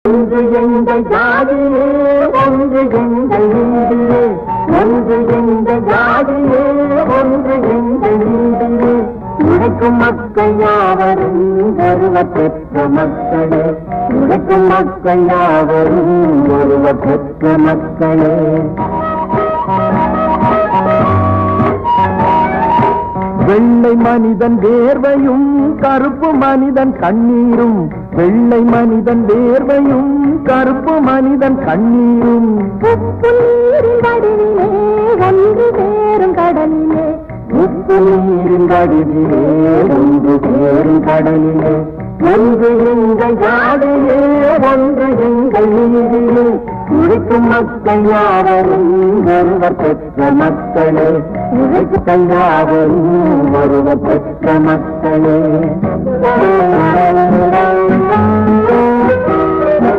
ஒன்று எங்கள் ஜாதியே ஒன்று எங்கள் நீதியே ஒன்று எங்கள் ஜாதியே ஒன்று எங்கள் நீதியே உழைக்கும் மக்கள் யாவரும் ஒருவர் பெற்ற மக்களே உழைக்கும் மக்கள் யாவரும் ஒருவர் பெற்ற மக்களே வெள்ளை மனிதன் வேர்வையும் கருப்பு மனிதன் கண்ணீரும் வெள்ளை மனிதன் வேர்வையும் கருப்பு மனிதன் கண்ணீரும் உப்பு நீரின் கடலிலே ஒன்று சேரும் கடலிலே உப்பு நீரின் கடலிலே ஒன்று சேரும் கடலிலே ஒன்று எங்கள் ஜாதியே ஒன்று எங்கள் நீதியே உழைக்கும் மக்கள் யாவரும் ஒருவர் பெற்ற மக்களே உழைக்கும் யாவரும் ஒருவர் பெற்ற மக்களே